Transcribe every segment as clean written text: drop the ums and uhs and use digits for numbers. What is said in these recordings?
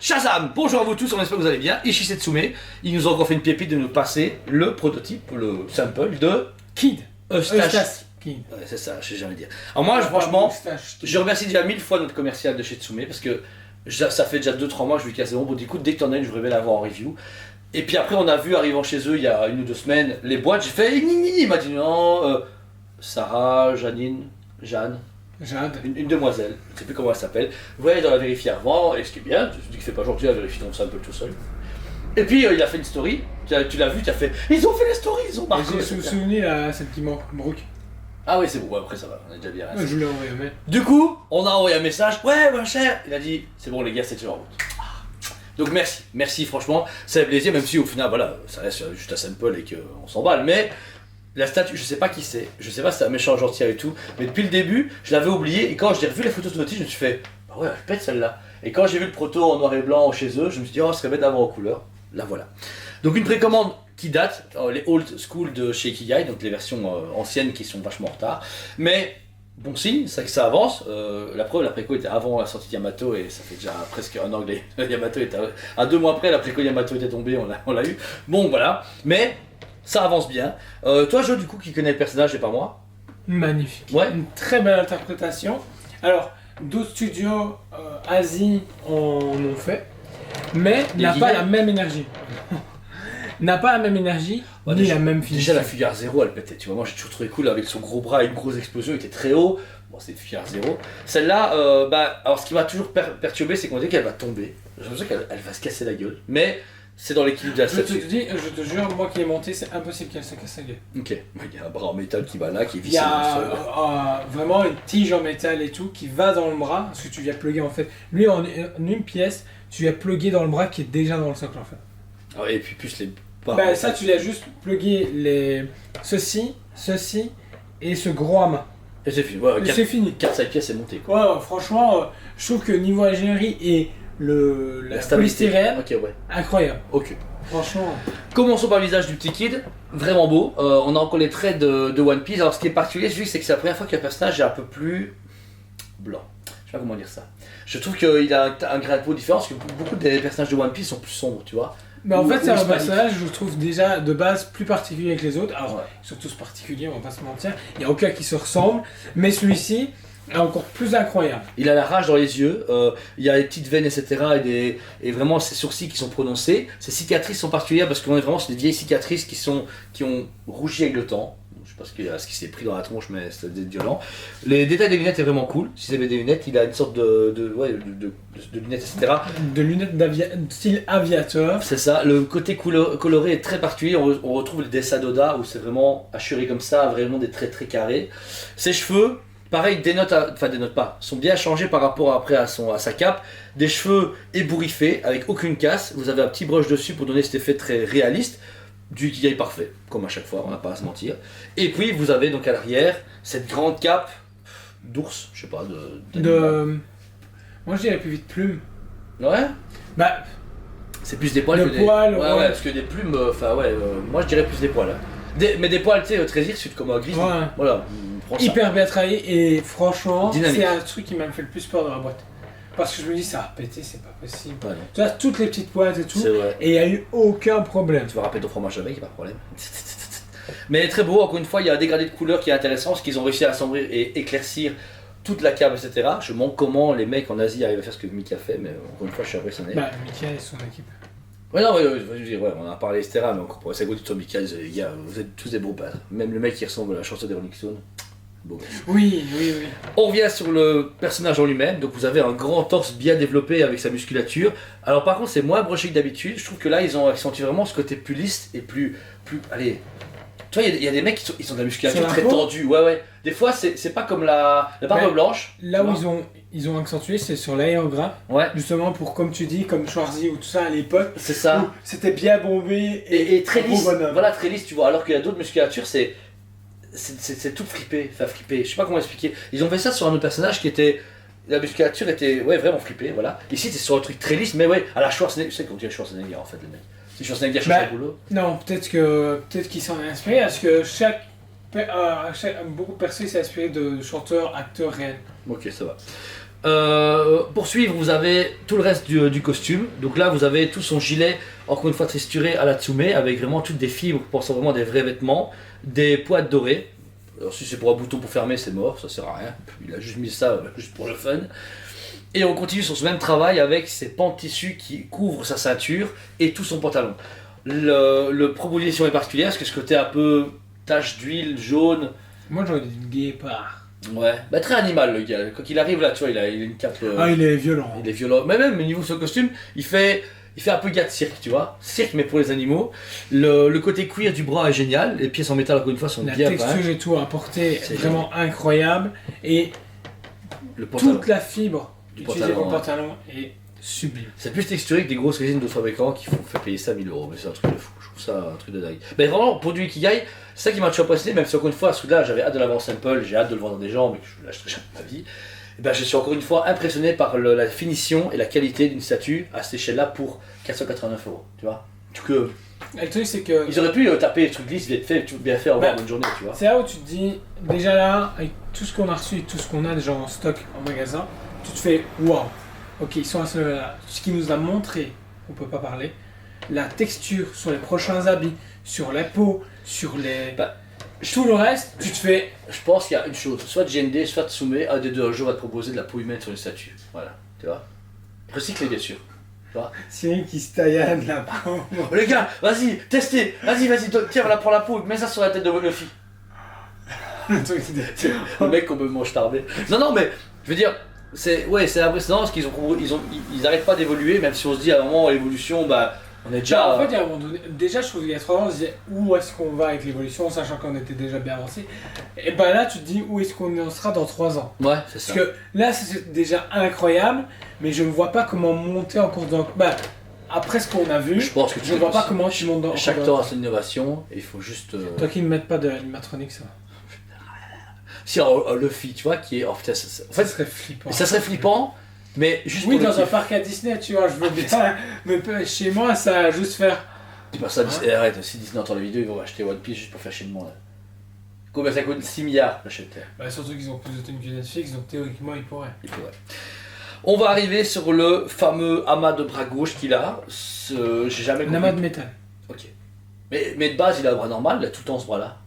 Shazam! Bonjour à vous tous, on espère que vous allez bien. Ishi Setsume, ils nous ont encore fait une pépite de nous passer le prototype, le sample de Kid. Eustache. Kid. Ouais, c'est ça, je sais jamais dire. Alors moi, franchement, je remercie déjà 1000 fois notre commercial de chez Tsume parce que ça fait déjà 2-3 mois que je lui casse bon, du coup, dès que t'en as une, je voudrais bien l'avoir en review. Et puis après, on a vu, arrivant chez eux il y a 1 ou 2 semaines, les boîtes, j'ai fait il m'a dit non, Sarah, Jeanne, Jade. une demoiselle, je sais plus comment elle s'appelle, ouais, dans la vérifier avant, et ce qui est bien, je dis que c'est pas gentil, elle vérifie ton sample tout seul. Et puis il a fait une story, tu l'as vu, tu as fait, ils ont fait la story, ils ont marqué. J'ai souvenir à celle qui manque, Brooke. Ah oui, c'est bon, ouais, après ça va, on est déjà bien. Je l'ai envoyé un mail. Du coup, on a envoyé un message, ouais, ma chère, il a dit, c'est bon les gars, c'est toujours en route. Donc merci franchement, ça fait plaisir, même si au final, voilà, ça reste juste un sample et qu'on s'emballe, mais la statue, je sais pas qui c'est, je sais pas si c'est un méchant gentil et tout, mais depuis le début, je l'avais oublié, et quand j'ai revu les photos de Naughty, je me suis fait, bah ouais, je pète celle-là. Et quand j'ai vu le proto en noir et blanc chez eux, je me suis dit, oh, ce serait bête d'avoir en couleur, la voilà. Donc une précommande qui date, les old school de chez Ikigai, donc les versions anciennes qui sont vachement en retard, mais bon signe, c'est que ça avance. La preuve, la préco était avant la sortie de Yamato et ça fait déjà presque un an que Yamato était à 2 mois après, la préco Yamato était tombée, on l'a eu. Bon voilà, mais ça avance bien. Toi, Jo, du coup, qui connais le personnage et pas moi. Magnifique. Ouais. Une très belle interprétation. Alors, d'autres studios Asie en ont fait, mais n'a pas la même énergie. N'a pas la même énergie, ni déjà, la même finition. Déjà la Figure 0 elle pétait, tu vois, moi j'ai toujours trouvé cool avec son gros bras et une grosse explosion, il était très haut, bon c'est Figure 0. Celle-là, alors ce qui m'a toujours perturbé c'est qu'on dit qu'elle va tomber, j'ai l'impression qu'elle va se casser la gueule, mais c'est dans l'équilibre de la statue. Je te jure, moi qui l'ai monté, c'est impossible qu'elle se casse la gueule. Ok, il y a un bras en métal qui va là, qui est Il y vissé dans le sol. a vraiment une tige en métal et tout qui va dans le bras, parce que tu viens plugger en fait. Lui en une pièce, tu viens plugger dans le bras qui est déjà dans le socle en fait. Ah, et puis plus les... Bah ça tu viens juste plugger ceci et ce gros à main. Et c'est fini, ouais, C'est fini. 4-5 pièces c'est monté quoi. Ouais, franchement, je trouve que niveau ingénierie et la stabilité. polystyrène, Ok, ouais. incroyable. Ok. Franchement. Commençons par le visage du petit kid, vraiment beau. On a encore les traits de One Piece. Alors ce qui est particulier, c'est que c'est la première fois qu'un personnage est un peu plus blanc. Je sais pas comment dire ça. Je trouve qu'il a un grain de peau différent parce que beaucoup des personnages de One Piece sont plus sombres, tu vois. Mais en fait, c'est un personnage, je trouve déjà de base plus particulier que les autres. Alors, ils sont tous particuliers, on va pas se mentir. Il n'y a aucun qui se ressemble, mais celui-ci est encore plus incroyable. Il a la rage dans les yeux, il y a des petites veines, etc. Et vraiment ses sourcils qui sont prononcés. Ses cicatrices sont particulières parce qu'on est vraiment sur des vieilles cicatrices qui ont rougi avec le temps. Je sais pas ce qui s'est pris dans la tronche, mais c'était violent. Les détails des lunettes est vraiment cool. Si vous avez des lunettes, il a une sorte de lunettes, etc. De lunettes style aviateur. C'est ça. Le côté coloré est très particulier. On retrouve les dessins d'Oda où c'est vraiment hachuré comme ça, vraiment des traits très carrés. Ses cheveux, pareil, dénotent pas, sont bien changés par rapport après à sa cape. Des cheveux ébouriffés avec aucune casse. Vous avez un petit brush dessus pour donner cet effet très réaliste. Du Ikigai parfait, comme à chaque fois, on n'a pas à se mentir. Et puis vous avez donc à l'arrière cette grande cape d'ours, je sais pas, Moi je dirais plus vite plume. Ouais. Bah. C'est plus des poils que des poils. Ouais, parce que des plumes, moi je dirais plus des poils. Hein. Mais des poils, tu sais, très hirsutes comme un grizzly. Ouais. Voilà. Hyper bien travaillé et franchement, dynamique. C'est un truc qui m'a fait le plus peur dans la boîte. Parce que je me dis, ça va péter, c'est pas possible. Ouais, tu vois, toutes les petites poils et tout, vrai. Et il n'y a eu aucun problème. Tu vas rappeler ton fromage avec, il n'y a pas de problème. Mais très beau, encore une fois, il y a un dégradé de couleur qui est intéressant, parce qu'ils ont réussi à assombrir et éclaircir toute la cave, etc. Je me demande comment les mecs en Asie arrivent à faire ce que Mika fait, mais encore une fois, je suis impressionné. Bah, Mika et son équipe. Ouais, non, on a parlé, etc. Mais encore pour essayer de sur Mika, les gars, vous êtes tous des beaux pères. Même le mec qui ressemble à la chanson des Rolling Stones. Bon. Oui. On revient sur le personnage en lui-même, donc vous avez un grand torse bien développé avec sa musculature. Alors par contre c'est moins broché que d'habitude, je trouve que là ils ont accentué vraiment ce côté plus lisse et plus allez, tu vois il y a des mecs qui sont de la musculature très tendue, ouais. Des fois c'est pas comme la barbe blanche. Là où ils ont accentué c'est sur l'aérographe, justement pour comme tu dis, comme Schwarzy ou tout ça à l'époque. C'est ça. C'était bien bombé et très lisse, voilà très lisse tu vois, alors qu'il y a d'autres musculatures c'est tout frippé, je sais pas comment expliquer. Ils ont fait ça sur un autre personnage qui était... La musculature était vraiment flippée, voilà. Ici c'est sur un truc très lisse, mais à la Schwarzenegger, tu sais qu'on dirait Schwarzenegger en fait le mec. Si Schwarzenegger cherche le boulot. Non, peut-être qu'il s'en est inspiré, parce que beaucoup de personnes s'est inspiré de chanteurs, acteurs réels. Ok, ça va. Pour suivre, vous avez tout le reste du costume. Donc là, vous avez tout son gilet, encore une fois texturé à la Tsume, avec vraiment toutes des fibres, pensant vraiment des vrais vêtements, des poids dorés. Alors si c'est pour un bouton pour fermer, c'est mort, ça sert à rien. Il a juste mis ça juste pour le fun. Et on continue sur ce même travail avec ces pans de tissu qui couvrent sa ceinture et tout son pantalon. Le proposition est particulière parce que ce côté un peu tache d'huile jaune. Moi j'aurais dit une guépard. Ouais, bah très animal le gars. Quand il arrive là, tu vois, il a une cape. Ah, il est violent. Il est violent. Mais même au niveau de son costume, il fait un peu gars de cirque, tu vois. Cirque, mais pour les animaux. Le côté cuir du bras est génial. Les pièces en métal, encore une fois, sont la bien. La texture et tout apporté est vraiment incroyable. Et toute la fibre utilisée pour le pantalon est sublime. C'est plus texturé que des grosses résines d'autres fabricants qui font faire payer ça 1000 €. Mais c'est un truc de fou. Je trouve ça un truc de dingue. Mais vraiment, pour du Ikigai, c'est ça qui m'a toujours impressionné. Même si encore une fois, ce truc-là, j'avais hâte de l'avoir en sample, j'ai hâte de le vendre à des gens, mais que je lâcherai jamais de ma vie. Et ben, je suis encore une fois impressionné par la finition et la qualité d'une statue à cette échelle-là pour 489 €. Tu vois. Que le truc, c'est que. Ils auraient pu taper les trucs lisses, vite fait, bien fait, au revoir, bonne journée, tu vois. C'est là où tu te dis, déjà là, avec tout ce qu'on a reçu et tout ce qu'on a déjà en stock en magasin, tu te fais waouh. Ok, ils sont à ce level-là. Ce qui nous a montré, on peut pas parler, la texture sur les prochains habits, sur la peau, sur les. Tout le reste, tu te fais. Je pense qu'il y a une chose, soit JND, soit Tsume, un des deux un jour va te proposer de la peau humaine sur une statue. Voilà, tu vois. Recyclé, bien sûr. C'est une qui se taillade la peau. Oh, les gars, vas-y, testez, vas-y, tiens, voilà, prends la peau, mets ça sur la tête de Luffy. Le mec qu'on me mange tardé. Non, mais, je veux dire, c'est impressionnant parce ils arrêtent pas d'évoluer, même si on se dit à un moment, l'évolution, bah, on est déjà. En fait, déjà, je trouve qu'il y a 3 ans, on se disait où est-ce qu'on va avec l'évolution, sachant qu'on était déjà bien avancé. Et bah là, tu te dis où est-ce qu'on en sera dans 3 ans. Ouais, c'est ça. Parce que là, c'est déjà incroyable, mais je ne vois pas comment monter encore dans. Bah, après ce qu'on a vu, je ne vois pas comment tu montes dans. Chaque temps a son innovation, et il faut juste. Toi qui ne mettent pas de animatronique, ça va. Si, Luffy, tu vois, qui est. En fait, ça serait flippant. Ça serait flippant, mais juste. Oui, dans un parc à Disney, tu vois, je veux bien. Mais chez moi, ça va juste faire. C'est pas ça, arrête, si Disney entend la vidéo, ils vont acheter One Piece juste pour faire chier le monde. Combien ça coûte 6 milliards l'acheter. Bah, surtout qu'ils ont plus de thunes que Netflix, donc théoriquement, ils pourraient. On va arriver sur le fameux amas de bras gauche qu'il a. J'ai jamais compris. Un amas de métal. Ok. Mais de base, il a un bras normal, il a tout le temps ce bras-là.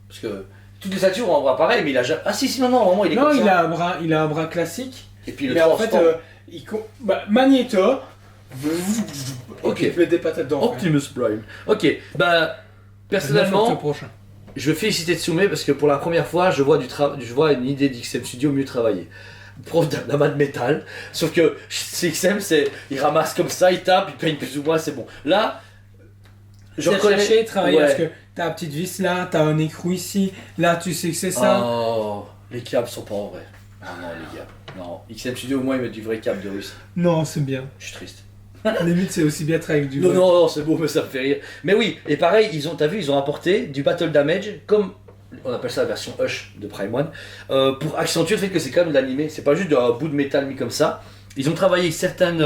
Parce que. Toutes les statues ont un bras pareil, mais il a jamais. Ah si, non, vraiment il est comme ça. Non, il a un bras classique. Et puis le mais en fait, Magneto. Ok. Il met des patates dedans. Optimus Prime. Ok, bah. Personnellement, je veux féliciter Tsume parce que pour la première fois, je vois une idée d'XM Studio mieux travaillée. Prof d'un amas de métal, sauf que XM, il ramasse comme ça, il tape, il peine plus ou moins, c'est bon. Là, je reconnais travailler parce que t'as la petite vis là, t'as un écrou ici, là tu sais que c'est ça. Oh, les câbles sont pas en vrai. Ah non les gars, non. XM Studio au moins ils mettent du vrai câble de Russie. Non, c'est bien. Je suis triste. Limite c'est aussi bien travailler avec du vrai. Non, c'est beau mais ça me fait rire. Mais oui, et pareil, t'as vu, ils ont apporté du Battle Damage comme on appelle ça la version Hush de Prime One, pour accentuer le fait que c'est quand même de l'animé, c'est pas juste un bout de métal mis comme ça. Ils ont travaillé certaines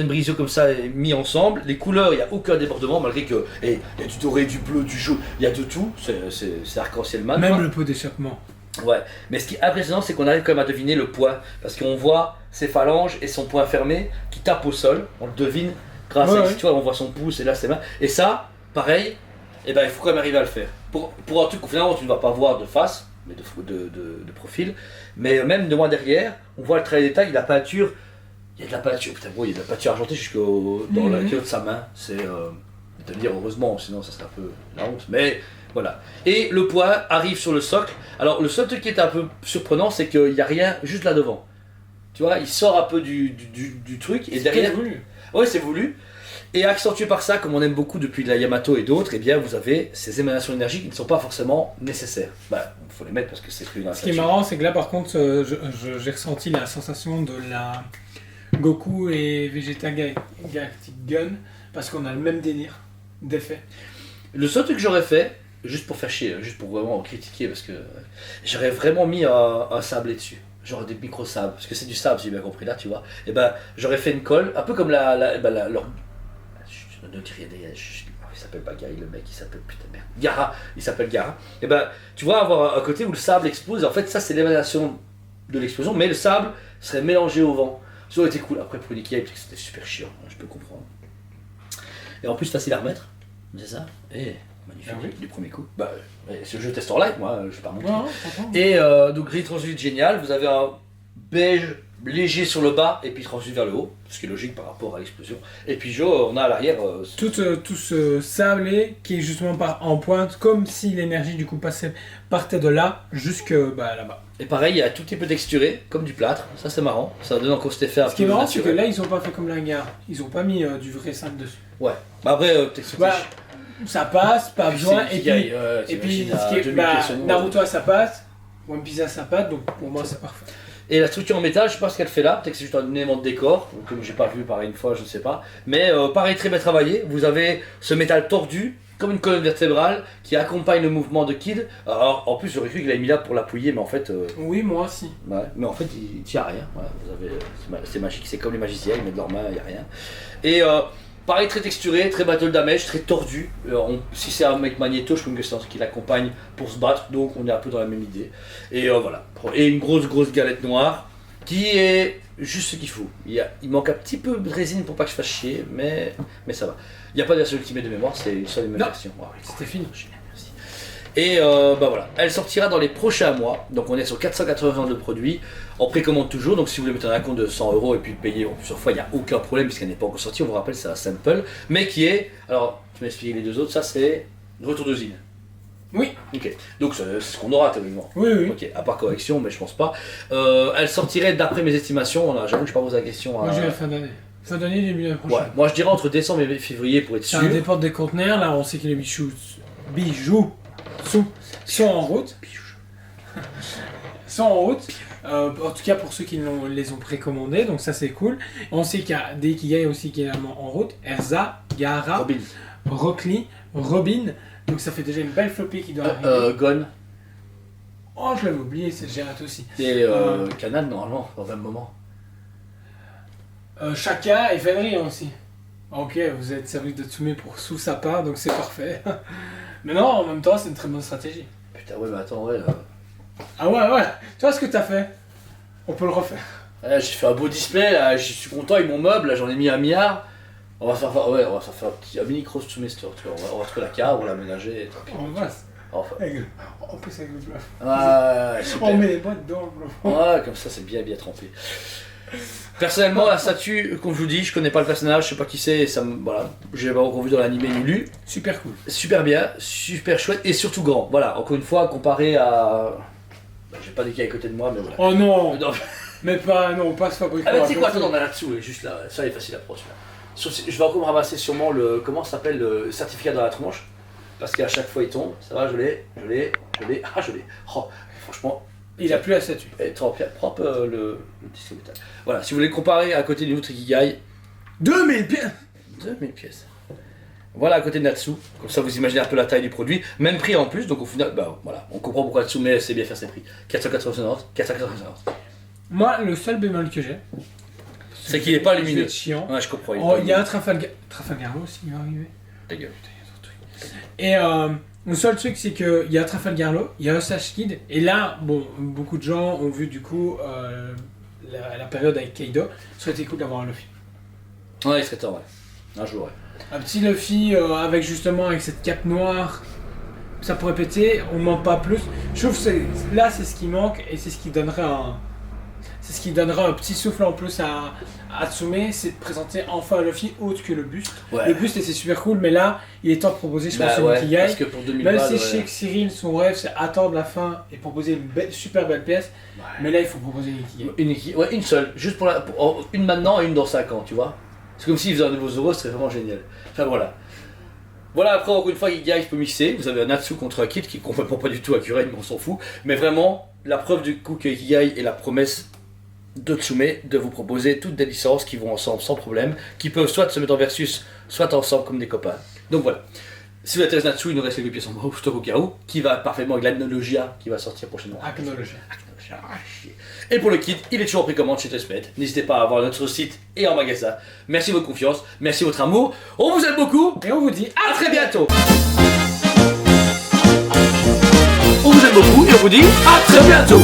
brisures comme ça mis ensemble. Les couleurs, il n'y a aucun débordement malgré que il y a du doré, du bleu, du jaune, il y a de tout. C'est arc-en-ciel man. Même le pot d'échappement. Ouais, mais ce qui est impressionnant, c'est qu'on arrive quand même à deviner le poids parce qu'on voit ses phalanges et son poing fermé qui tape au sol. On le devine grâce à tu vois, on voit son pouce et là ses mains. Et ça, pareil, il faut quand même arriver à le faire. Pour un truc où finalement tu ne vas pas voir de face, mais de profil, mais même de loin derrière, on voit le trait de détail, la peinture. Il y a de la peinture, putain, il y a de la peinture argentée dans la queue de sa main. C'est de dire heureusement, sinon ça serait un peu la honte. Mais voilà. Et le poids arrive sur le socle. Alors le seul truc qui est un peu surprenant, c'est qu'il n'y a rien juste là devant. Tu vois, il sort un peu du truc et derrière. C'est voulu. Ouais, c'est voulu. Et accentué par ça, comme on aime beaucoup depuis la Yamato et d'autres, eh bien vous avez ces émanations d'énergie qui ne sont pas forcément nécessaires. Bah, il faut les mettre parce que c'est plus une Ce qui est marrant, c'est que là par contre, j'ai ressenti la sensation de la Goku et Vegeta Galactic Gun, parce qu'on a le même délire d'effet. Le seul truc que j'aurais fait, juste pour faire chier, juste pour vraiment critiquer, parce que j'aurais vraiment mis un sablé dessus. Genre des micro-sables, parce que c'est du sable, si j'ai bien compris là, tu vois. Et j'aurais fait une colle, un peu comme leur... Ne dis rien, il s'appelle pas Guy, le mec, il s'appelle putain merde. Gara, il s'appelle Gara. Et tu vois avoir un côté où le sable explose, en fait ça c'est l'émanation de l'explosion, mais le sable serait mélangé au vent. Ça aurait été cool. Après, pour l'Ikea, c'était super chiant, je peux comprendre. Et en plus, facile à remettre, c'est ça. Et magnifique, Ah oui. du premier coup. Bah, ce jeu test en live, moi, je vais pas montrer. Non, franchement. Et donc gris translucide génial, vous avez un beige léger sur le bas et puis translucide vers le haut, ce qui est logique par rapport à l'explosion. Et puis on a à l'arrière... Tout ce sablé qui est justement en pointe, comme si l'énergie du coup partait de là jusque là-bas. Et pareil, il y a tout petit peu texturé, comme du plâtre, ça c'est marrant, ça donne encore cet effet un Ce qui est peu marrant, c'est que naturel. là, ils ont pas fait comme la gare. Ils ont pas mis du vrai sable dessus. Ouais, bah après, peut-être que Bah, ça passe, pas besoin. Et puis, ce qui est, Naruto, ça passe. One Piece, ça passe. Donc pour moi, c'est parfait. Et la structure en métal, je sais pas ce qu'elle fait là, peut-être que c'est juste un élément de décor, comme j'ai pas vu pareil une fois, je ne sais pas. Mais pareil, très bien travaillé, vous avez ce métal tordu, comme une colonne vertébrale, qui accompagne le mouvement de Kid. Alors en plus, j'aurais cru qu'il avait mis là pour l'appuyer, mais en fait... Oui, moi aussi. ouais, mais en fait, il tient à rien, voilà, vous avez, c'est magique, c'est comme les magiciens, ils mettent leurs mains, il n'y a rien. Et pareil, très texturé, très battle damage, très tordu. Si c'est un mec magnéto, je pense que c'est un truc qui l'accompagne pour se battre, donc on est un peu dans la même idée. Et voilà. Et une grosse galette noire, qui est juste ce qu'il faut. Il manque un petit peu de résine pour pas que je fasse chier, mais ça va. Il n'y a pas de version ultimate de mémoire, c'est une seule et même Non. version. Ah oui, C'était fini. génial, merci. Et voilà, elle sortira dans les prochains mois, donc on est sur 480 de produits, en précommande toujours, donc si vous voulez mettre un compte de 100 € et puis le payer en plusieurs fois, il n'y a aucun problème puisqu'elle n'est pas encore sortie, on vous rappelle c'est un sample, mais qui est, alors tu m'as expliqué les deux autres, ça c'est Retour d'usine. Oui. Ok, donc c'est ce qu'on aura théoriquement. Oui. Ok, à part correction, mais je pense pas. Elle sortirait d'après mes estimations, j'avoue que je n'ai pas posé la question à... Moi, je vais la fin d'année. Fin d'année, début d'année prochaine. Ouais, moi je dirais entre décembre et février pour être Ça sûr. dépend des conteneurs. Là, on sait que les bijoux sont en route. Sont en route. En tout cas pour ceux qui les ont précommandés, donc ça c'est cool. On sait qu'il y a des Ikigai aussi qui est également en route. Erza, Gaara, Robin. Rockly, Robin. Donc ça fait déjà une belle flopée qui doit arriver. Gon. Oh, je l'avais oublié, c'est Gérard aussi. Et Canal normalement, dans le même moment. Shaka et Fenrir aussi. Ok, vous êtes servi de Tsume pour sous sa part, donc c'est parfait. Mais non, en même temps, c'est une très bonne stratégie. Putain, ouais, mais attends, ouais. Ah ouais, tu vois ce que t'as fait? On peut le refaire. Là, j'ai fait un beau display, là, je suis content avec mon meuble, là, j'en ai mis 1 milliard. On va faire un mini cross Tsume store, tu vois. On va trouver la carte, on va l'aménager. Et tant pis. En masse. Enfin. En plus avec le bluff. Ouais, super. On met les boîtes dans le bluff. Ouais, comme ça, c'est bien trempé. Personnellement, la statue, comme je vous dis, je connais pas le personnage, je sais pas qui c'est, et ça me. Voilà, j'ai pas encore vu dans l'animé ni lu. Super cool. Super bien, super chouette et surtout grand. Voilà, encore une fois, comparé à. J'ai pas d'équipe à côté de moi, mais voilà. Oh non, Non. mais pas ce fabricant. Ah, mais tu sais quoi, attends, on a là-dessous, juste là, ça il est facile à prendre celui-là. Je vais encore me ramasser sûrement le. Comment ça s'appelle, le certificat dans la tronche. Parce qu'à chaque fois il tombe, ça va, je l'ai. Ah, je l'ai. Oh, franchement. Il a plus la statue. Et propre le disque métal. Voilà, si vous voulez comparer à côté d'une autre Ikigai, 2000 pièces. 2000 pièces. Voilà à côté de Natsu, comme ça vous imaginez un peu la taille du produit, même prix en plus, donc au final, bah voilà, on comprend pourquoi Natsu sait bien faire ses prix. 491. Moi, le seul bémol que j'ai, C'est qu'il est pas lumineux. C'est chiant. Ouais, je comprends. Oh, il y a un Trafalgar aussi qui va arriver. Ta gueule. Et le seul truc, c'est qu'il y a Trafalgar Law, il y a Osage Kid, et là, bon, beaucoup de gens ont vu du coup la période avec Kaido. Ça aurait été cool d'avoir un Luffy. Ouais, il serait temps, ouais. Un jour, ouais. Un petit Luffy avec justement avec cette cape noire, ça pourrait péter, on ne manque pas plus. Je trouve que là, c'est ce qui manque et c'est ce qui donnerait un petit souffle en plus à Tsume, c'est de présenter enfin un Luffy autre que le buste. Ouais. Le buste c'est super cool, mais là, il est temps de proposer, je pense, ouais, une Ikigai. parce que pour 2000 Même balles, si je sais que Cyril, son rêve, c'est attendre la fin et proposer une super belle pièce, mais là, il faut proposer une Ikigai. Ouais, une seule, juste une maintenant et une dans 5 ans, tu vois. C'est comme s'ils faisaient un nouveau Zoro, ce serait vraiment génial. Enfin voilà. Voilà, après, encore une fois, Ikigai, je peux mixer. Vous avez un Natsu contre un Kid qui est complètement pas du tout accurate, mais on s'en fout. Mais vraiment, la preuve du coup que Ikigai est la promesse de Tsume de vous proposer toutes des licences qui vont ensemble sans problème, qui peuvent soit se mettre en versus, soit ensemble comme des copains. Donc voilà. Si vous êtes Natsu, il nous reste les 2 pièces en bas, stock au cas où, qui va parfaitement avec l'Agnologia qui va sortir prochainement. Agnologia. Et pour le kit, il est toujours en précommande chez Tesped. N'hésitez pas à voir notre site et en magasin. Merci de votre confiance, merci de votre amour. On vous aime beaucoup. Et on vous dit À très bientôt. On vous aime beaucoup et on vous dit à très bientôt.